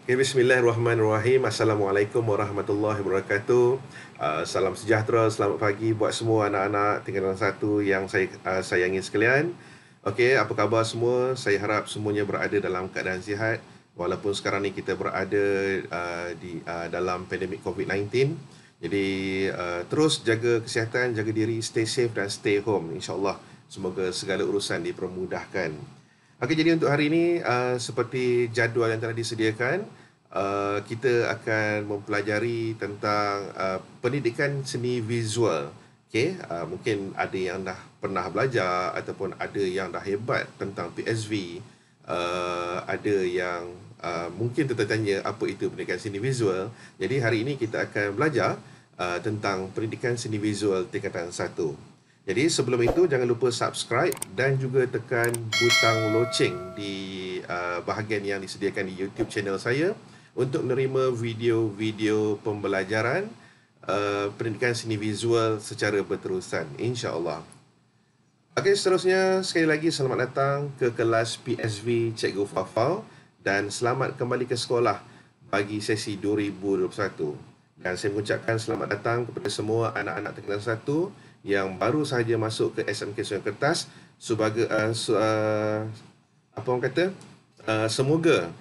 Okay, Bismillahirrahmanirrahim. Assalamualaikum warahmatullahi wabarakatuh. Salam sejahtera, selamat pagi buat semua anak-anak tingkatan 1 yang saya sayangi sekalian. Okey, apa khabar semua? Saya harap semuanya berada dalam keadaan sihat walaupun sekarang ni kita berada dalam pandemik COVID-19. Jadi terus jaga kesihatan, jaga diri, stay safe dan stay home. InsyaAllah semoga segala urusan dipermudahkan. Okey, jadi untuk hari ini seperti jadual yang telah disediakan, kita akan mempelajari tentang pendidikan seni visual. Okey, mungkin ada yang dah pernah belajar ataupun ada yang dah hebat tentang PSV. Ada yang mungkin tertanya apa itu pendidikan seni visual. Jadi hari ini kita akan belajar tentang pendidikan seni visual tingkatan 1. Jadi sebelum itu jangan lupa subscribe dan juga tekan butang loceng di bahagian yang disediakan di YouTube channel saya untuk menerima video-video pembelajaran pendidikan seni visual secara berterusan, insya-Allah. Okey, seterusnya sekali lagi selamat datang ke kelas PSV Cikgu Fafau dan selamat kembali ke sekolah bagi sesi 2021. Dan saya mengucapkan selamat datang kepada semua anak-anak tingkatan 1 yang baru sahaja masuk ke SMK Sungai Kertas sebagai apa orang kata, semoga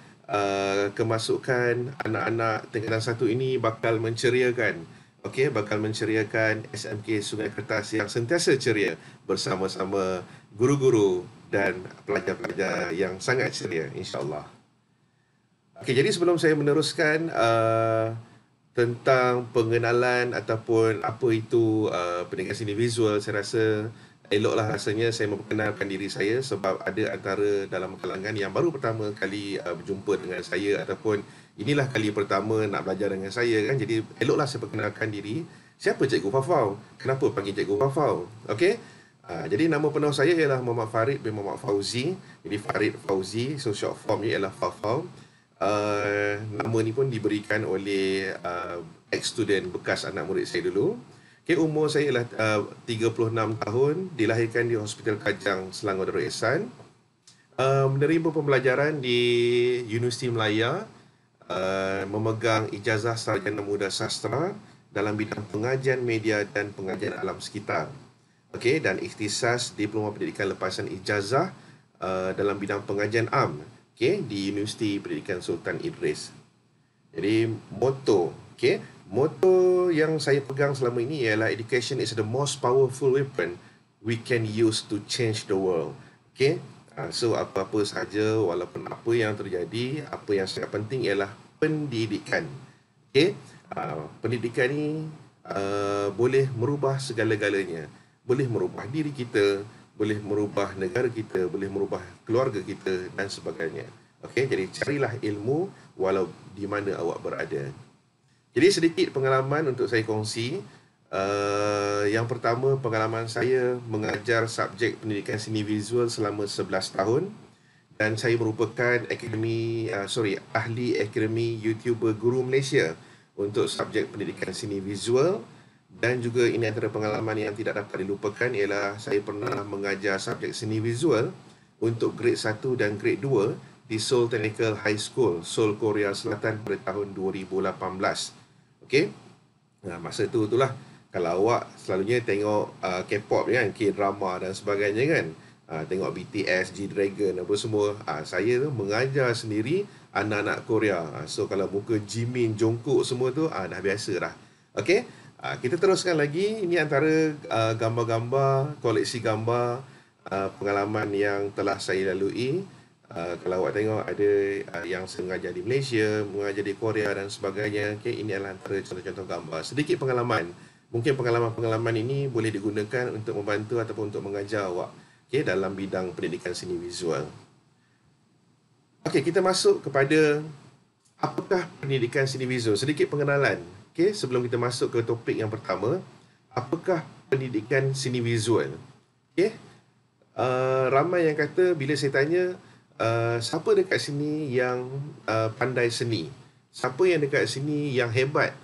kemasukan anak-anak tingkatan 1 ini bakal menceriakan, okey, bakal menceriakan SMK Sungai Kertas yang sentiasa ceria bersama-sama guru-guru dan pelajar-pelajar yang sangat ceria, insya-Allah. Okey, jadi sebelum saya meneruskan tentang pengenalan ataupun apa itu pendidikan seni visual, saya rasa eloklah rasanya saya memperkenalkan diri saya sebab ada antara dalam kalangan yang baru pertama kali berjumpa dengan saya ataupun inilah kali pertama nak belajar dengan saya kan. Jadi eloklah saya perkenalkan diri. Siapa Cikgu Fafau? Kenapa panggil Cikgu Fafau? Okey. Jadi nama penuh saya ialah Muhammad Farid bin Muhammad Fauzi. Jadi Farid Fauzi, so short formnya ialah Fafau. Nama ni pun diberikan oleh ex-student bekas anak murid saya dulu. Okay, umur saya ialah 36 tahun, dilahirkan di Hospital Kajang, Selangor Darul Ihsan. Menerima pembelajaran di Universiti Melaya, memegang ijazah sarjana muda sastra dalam bidang pengajian media dan pengajian alam sekitar. Okay, dan ikhtisas diploma pendidikan lepasan ijazah dalam bidang pengajian am, okay, di Universiti Pendidikan Sultan Idris. Jadi moto, okay, moto yang saya pegang selama ini ialah education is the most powerful weapon we can use to change the world. Okay, so apa-apa sahaja, walaupun apa yang terjadi, apa yang sangat penting ialah pendidikan. Okay, pendidikan ni boleh merubah segala-galanya, boleh merubah diri kita, boleh merubah negara kita, boleh merubah keluarga kita dan sebagainya. Okey, jadi carilah ilmu walau di mana awak berada. Jadi sedikit pengalaman untuk saya kongsi. Yang pertama, pengalaman saya mengajar subjek pendidikan seni visual selama 11 tahun dan saya merupakan ahli akademi YouTuber Guru Malaysia untuk subjek pendidikan seni visual. Dan juga ini antara pengalaman yang tidak dapat dilupakan ialah saya pernah mengajar subjek seni visual untuk grade 1 dan grade 2 di Seoul Technical High School, Seoul, Korea Selatan pada tahun 2018. Okey. Masa itulah kalau awak selalunya tengok K-pop kan, K-drama dan sebagainya kan. Tengok BTS, G-Dragon apa semua. Saya tu mengajar sendiri anak-anak Korea. So kalau muka Jimin, Jungkook semua tu dah biasa dah. Okey. Kita teruskan lagi. Ini antara gambar-gambar, koleksi gambar pengalaman yang telah saya lalui. Kalau awak tengok ada yang saya mengajar di Malaysia, mengajar di Korea dan sebagainya. Okay, ini adalah antara contoh-contoh gambar. Sedikit pengalaman. Mungkin pengalaman-pengalaman ini boleh digunakan untuk membantu ataupun untuk mengajar awak, okay, dalam bidang pendidikan seni visual. Okey, kita masuk kepada apakah pendidikan seni visual. Sedikit pengenalan. Okay, sebelum kita masuk ke topik yang pertama, apakah pendidikan seni visual? Okay, ramai yang kata bila saya tanya, siapa dekat sini yang pandai seni? Siapa yang dekat sini yang hebat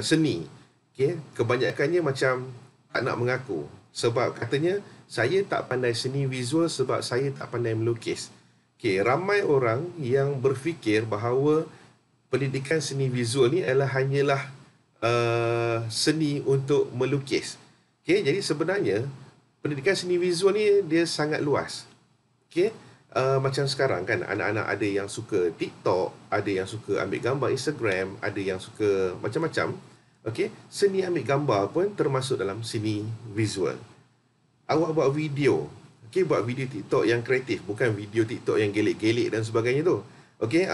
seni? Okay, kebanyakannya macam tak nak mengaku. Sebab katanya, saya tak pandai seni visual sebab saya tak pandai melukis. Okay, ramai orang yang berfikir bahawa pendidikan seni visual ni adalah hanyalah seni untuk melukis. Okey, jadi sebenarnya pendidikan seni visual ni dia sangat luas. Okey, macam sekarang kan anak-anak ada yang suka TikTok, ada yang suka ambil gambar Instagram, ada yang suka macam-macam. Okey, seni ambil gambar pun termasuk dalam seni visual. Awak buat video, okey, buat video TikTok yang kreatif, bukan video TikTok yang gelik-gelik dan sebagainya tu. Okey,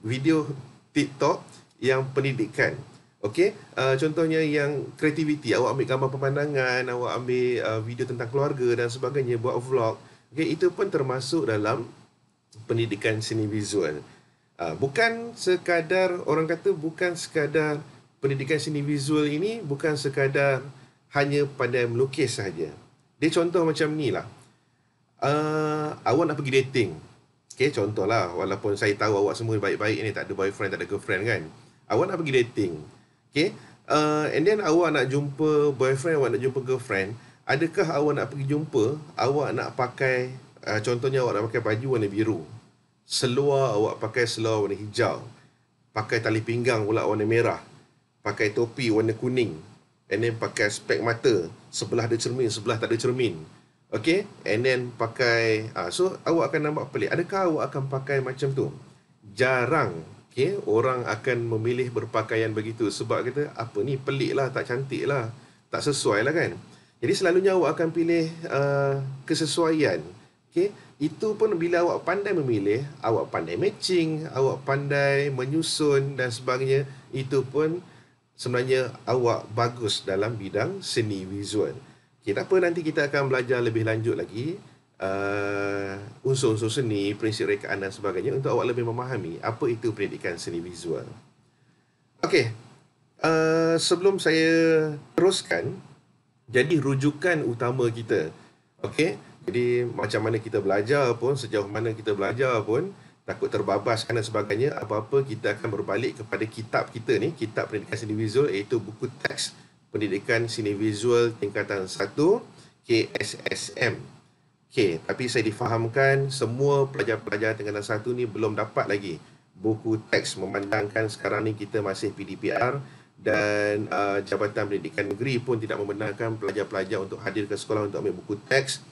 video TikTok yang pendidikan. Okey, contohnya yang kreativiti, awak ambil gambar pemandangan, awak ambil video tentang keluarga dan sebagainya, buat vlog. Okey, itu pun termasuk dalam pendidikan seni visual. Bukan sekadar, orang kata bukan sekadar pendidikan seni visual ini bukan sekadar hanya pandai melukis sahaja. Dia contoh macam ni lah. Awak nak pergi dating. Okay, contohlah, walaupun saya tahu awak semua baik-baik ni, tak ada boyfriend, tak ada girlfriend kan. Awak nak pergi dating. Okay, and then awak nak jumpa boyfriend, awak nak jumpa girlfriend. Adakah awak nak pergi jumpa, awak nak pakai, contohnya awak nak pakai baju warna biru. Seluar awak pakai seluar warna hijau. Pakai tali pinggang pula warna merah. Pakai topi warna kuning. And then pakai spek mata. Sebelah ada cermin, sebelah tak ada cermin. Okay, and then pakai, so awak akan nampak pelik. Adakah awak akan pakai macam tu? Jarang, okay, orang akan memilih berpakaian begitu. Sebab kata, apa ni, pelik lah, tak cantik lah, tak sesuai lah kan. Jadi selalunya awak akan pilih kesesuaian. Okay, itu pun bila awak pandai memilih, awak pandai matching, awak pandai menyusun dan sebagainya, itu pun sebenarnya awak bagus dalam bidang seni visual. Okay, tak apa, nanti kita akan belajar lebih lanjut lagi unsur-unsur seni, prinsip rekaan dan sebagainya untuk awak lebih memahami apa itu pendidikan seni visual. Okey, sebelum saya teruskan, jadi rujukan utama kita. Okey, jadi macam mana kita belajar pun, sejauh mana kita belajar pun, takut terbabaskan dan sebagainya, apa-apa kita akan berbalik kepada kitab kita ni, kitab pendidikan seni visual, iaitu buku teks Pendidikan Seni Visual Tingkatan 1 KSSM. Okay, tapi saya difahamkan semua pelajar-pelajar tingkatan 1 ni belum dapat lagi buku teks, memandangkan sekarang ni kita masih PDPR dan Jabatan Pendidikan Negeri pun tidak membenarkan pelajar-pelajar untuk hadir ke sekolah untuk ambil buku teks.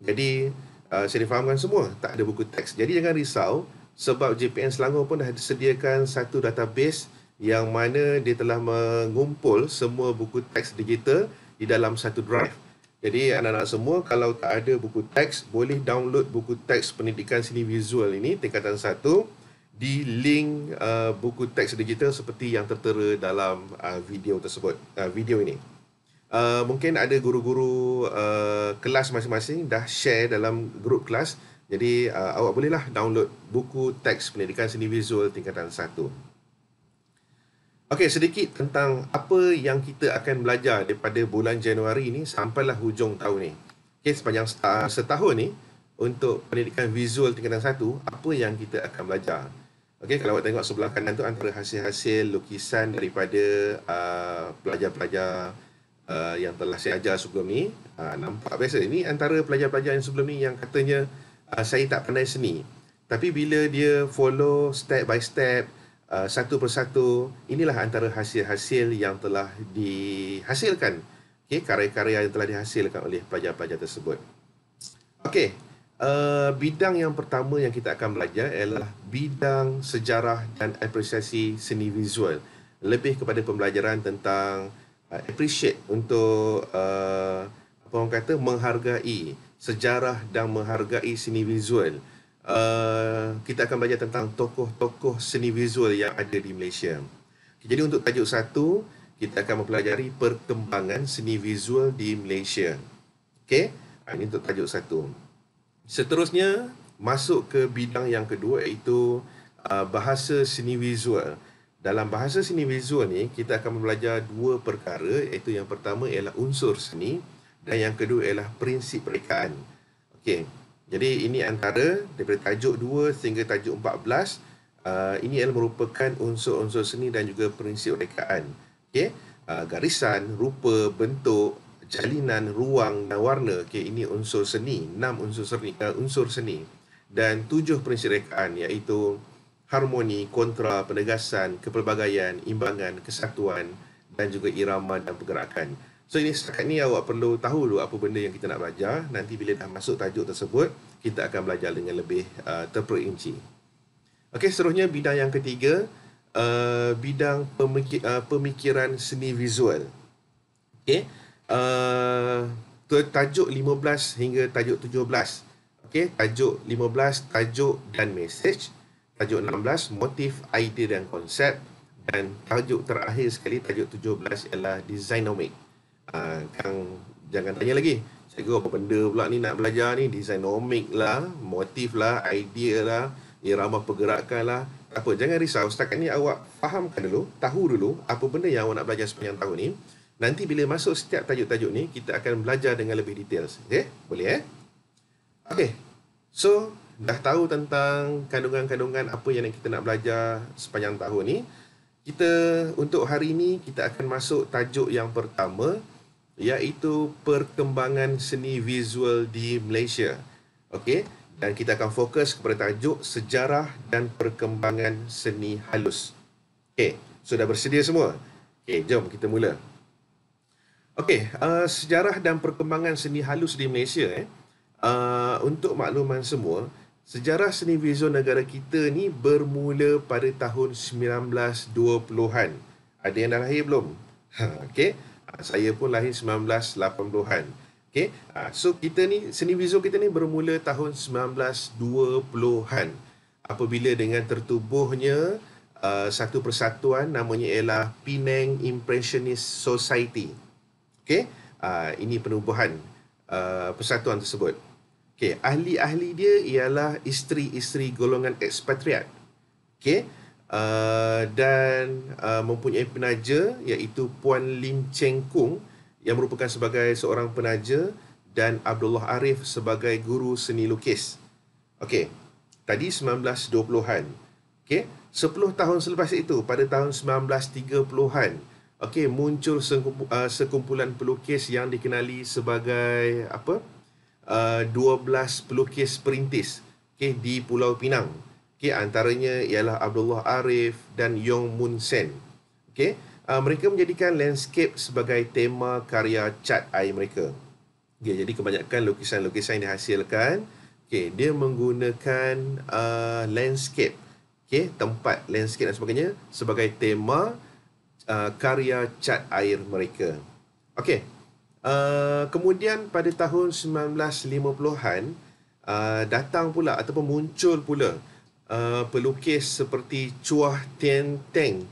Jadi saya difahamkan semua tak ada buku teks. Jadi jangan risau, sebab JPN Selangor pun dah disediakan satu database yang mana dia telah mengumpul semua buku teks digital di dalam satu drive. Jadi anak-anak semua, kalau tak ada buku teks, boleh download buku teks pendidikan seni visual ini tingkatan 1 di link buku teks digital seperti yang tertera dalam video tersebut, video ini. Mungkin ada guru-guru kelas masing-masing dah share dalam grup kelas. Jadi awak bolehlah download buku teks pendidikan seni visual tingkatan 1. Okey, sedikit tentang apa yang kita akan belajar daripada bulan Januari ni sampailah hujung tahun ni. Okey, sepanjang setahun ni untuk pendidikan visual tingkatan 1, apa yang kita akan belajar. Okey, kalau awak tengok sebelah kanan tu antara hasil-hasil lukisan daripada pelajar-pelajar yang telah saya ajar sebelum ni. Nampak biasa, ini antara pelajar-pelajar yang sebelum ni yang katanya saya tak pandai seni. Tapi bila dia follow step by step, satu persatu, inilah antara hasil-hasil yang telah dihasilkan. Okay, karya-karya yang telah dihasilkan oleh pelajar-pelajar tersebut. Okey, bidang yang pertama yang kita akan belajar ialah bidang sejarah dan apresiasi seni visual. Lebih kepada pembelajaran tentang appreciate untuk apa orang kata, menghargai sejarah dan menghargai seni visual. Kita akan belajar tentang tokoh-tokoh seni visual yang ada di Malaysia. Jadi untuk tajuk 1, kita akan mempelajari perkembangan seni visual di Malaysia. Okey, ini untuk tajuk 1. Seterusnya, masuk ke bidang yang kedua, iaitu bahasa seni visual. Dalam bahasa seni visual ni, kita akan belajar dua perkara, iaitu yang pertama ialah unsur seni dan yang kedua ialah prinsip rekaan. Okey, jadi ini antara daripada tajuk 2 sehingga tajuk 14. Ini adalah merupakan unsur-unsur seni dan juga prinsip rekaan. Okey, garisan, rupa, bentuk, jalinan, ruang dan warna. Okey, ini unsur seni, 6 unsur seni, dan 7 prinsip rekaan, iaitu harmoni, kontra, penegasan, kepelbagaian, imbangan, kesatuan dan juga irama dan pergerakan. So ini setakat ni awak perlu tahu dulu apa benda yang kita nak belajar. Nanti bila dah masuk tajuk tersebut, kita akan belajar dengan lebih terperinci. Okey, seterusnya bidang yang ketiga, bidang pemikiran seni visual. Okey, tajuk 15 hingga tajuk 17. Okey, tajuk 15 tajuk dan mesej, tajuk 16 motif, idea dan konsep, dan tajuk terakhir sekali tajuk 17 ialah designomic. Kang jangan tanya lagi, cikgu apa benda pula ni nak belajar ni, designomic lah, motif lah, idea lah, irama pergerakan lah. Tak apa, jangan risau, setakat ni awak fahamkan dulu, tahu dulu apa benda yang awak nak belajar sepanjang tahun ni. Nanti bila masuk setiap tajuk-tajuk ni, kita akan belajar dengan lebih details. Okey? Boleh Okey. So, dah tahu tentang kandungan-kandungan apa yang kita nak belajar sepanjang tahun ni. Untuk hari ini, kita akan masuk tajuk yang pertama, iaitu perkembangan seni visual di Malaysia. Okey? Dan kita akan fokus kepada tajuk sejarah dan perkembangan seni halus. Okey, sudah bersedia semua? Okey, jom kita mula. Okey, sejarah dan perkembangan seni halus di Malaysia. Untuk makluman semua, sejarah seni visual negara kita ni bermula pada tahun 1920-an. Ada yang dah lahir belum? Okey, saya pun lahir 1980-an. Okay, so kita ni, seni visual kita ni bermula tahun 1920-an apabila dengan tertubuhnya satu persatuan namanya ialah Penang Impressionist Society. Okay, ini penubuhan persatuan tersebut. Okay, ahli-ahli dia ialah isteri-isteri golongan ekspatriat. Okay, dan mempunyai penaja iaitu Puan Lim Cheng Kung yang merupakan sebagai seorang penaja dan Abdullah Arif sebagai guru seni lukis. Okey, tadi 1920-an. Okey, 10 tahun selepas itu pada tahun 1930-an, okey, muncul sekumpulan pelukis yang dikenali sebagai 12 pelukis perintis, okey, di Pulau Pinang. Okey, antaranya ialah Abdullah Arif dan Yong Mun Sen. Okey, mereka menjadikan landscape sebagai tema karya cat air mereka. Okay, jadi kebanyakan lukisan-lukisan yang dihasilkan, okay, dia menggunakan landscape, okay, tempat landscape dan sebagainya sebagai tema karya cat air mereka. Okay, kemudian pada tahun 1950-an datang pula ataupun muncul pula pelukis seperti Chua Tian Teng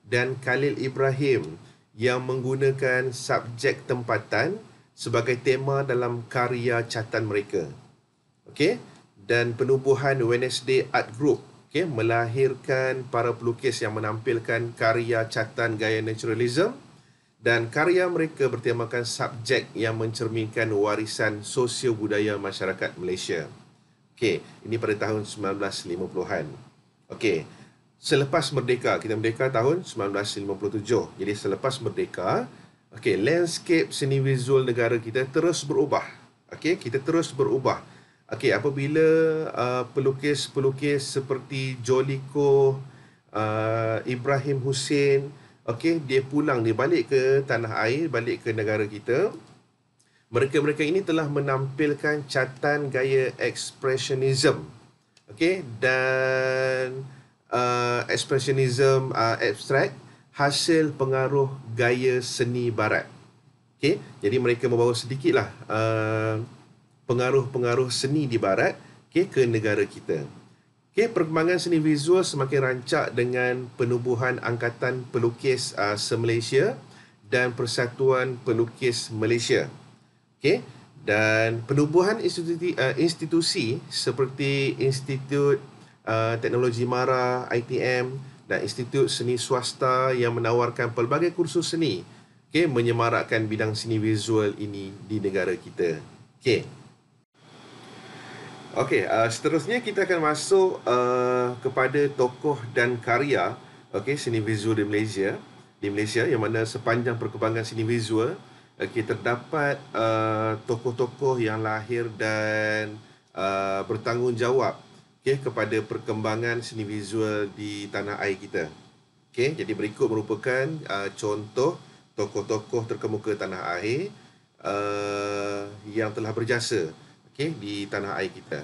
dan Khalil Ibrahim yang menggunakan subjek tempatan sebagai tema dalam karya catan mereka. Okey, dan penubuhan Wednesday Art Group, okey, melahirkan para pelukis yang menampilkan karya catan gaya naturalism dan karya mereka bertemakan subjek yang mencerminkan warisan sosio-budaya masyarakat Malaysia. Okey, ini pada tahun 1950-an. Okey, selepas merdeka, kita merdeka tahun 1957. Jadi selepas merdeka, okey, landscape seni visual negara kita terus berubah. Okey, kita terus berubah. Okey, apabila pelukis-pelukis seperti Joliko, Ibrahim Hussein, okey, dia balik ke tanah air, balik ke negara kita. Mereka-mereka ini telah menampilkan catan gaya expressionism. Okey, dan expressionism abstract hasil pengaruh gaya seni barat. Okey, jadi mereka membawa sedikitlah pengaruh-pengaruh seni di barat, okey, ke negara kita. Okey, perkembangan seni visual semakin rancak dengan penubuhan Angkatan Pelukis se-Malaysia dan Persatuan Pelukis Malaysia. Okey, dan penubuhan institusi seperti Institut Teknologi Mara, ITM, dan Institut Seni Swasta yang menawarkan pelbagai kursus seni, okey, menyemarakkan bidang seni visual ini di negara kita. Okey. Okey, seterusnya kita akan masuk kepada tokoh dan karya, okey, seni visual di Malaysia yang mana sepanjang perkembangan seni visual, okey, terdapat tokoh-tokoh yang lahir dan bertanggungjawab, kepada perkembangan seni visual di tanah air kita. Jadi berikut merupakan contoh tokoh-tokoh terkemuka tanah air yang telah berjasa di tanah air kita.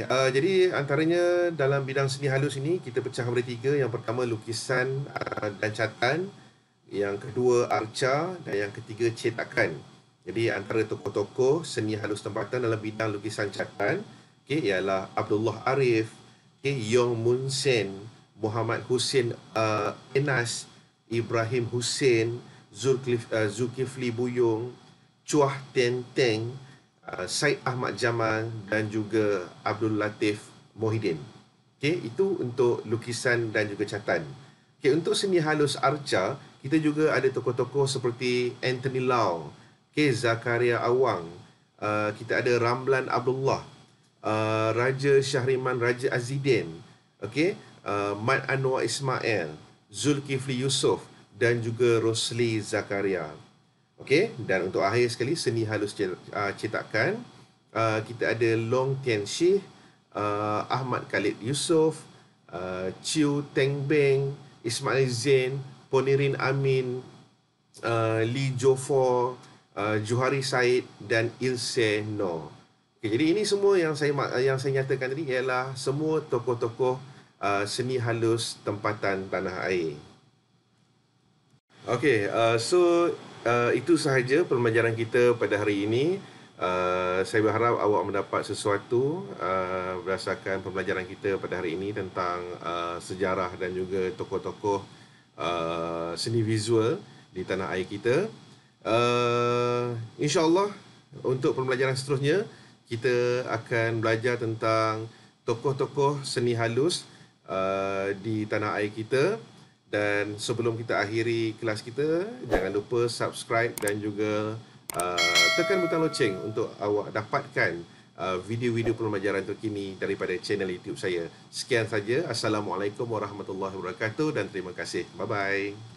Jadi antaranya dalam bidang seni halus ini kita pecah kepada 3. Yang pertama lukisan dan catatan, yang kedua arca, dan yang ketiga cetakan. Jadi antara tokoh-tokoh seni halus tempatan dalam bidang lukisan catatan ialah Abdullah Arif, Yong Mun Sen, Muhammad Hussein Enas, Ibrahim Hussein, Zulkifli Buyung, Chuah Ten Teng, Syed Ahmad Jamal dan juga Abdul Latif Mohidin. Itu untuk lukisan dan juga catatan. Untuk seni halus arca, kita juga ada tokoh-tokoh seperti Anthony Lau, Zakaria Awang, kita ada Ramlan Abdullah, Raja Syahriman Raja Azidin, Mat Anwar Ismail, Zulkifli Yusof dan juga Rosli Zakaria. Dan untuk akhir sekali seni halus cetakan, kita ada Long Tian Shih, Ahmad Khalid Yusof, Chiu Teng Beng, Ismail Zain, Ponirin Amin, Lee Jofor, Johari Said dan Ilse Noor. Jadi ini semua yang saya nyatakan tadi ialah semua tokoh-tokoh seni halus tempatan tanah air. Itu sahaja pembelajaran kita pada hari ini. Saya berharap awak mendapat sesuatu berdasarkan pembelajaran kita pada hari ini tentang sejarah dan juga tokoh-tokoh seni visual di tanah air kita. InsyaAllah untuk pembelajaran seterusnya kita akan belajar tentang tokoh-tokoh seni halus di tanah air kita. Dan sebelum kita akhiri kelas kita, jangan lupa subscribe dan juga tekan butang loceng untuk awak dapatkan video-video pembelajaran terkini daripada channel YouTube saya. Sekian saja. Assalamualaikum warahmatullahi wabarakatuh dan terima kasih. Bye-bye.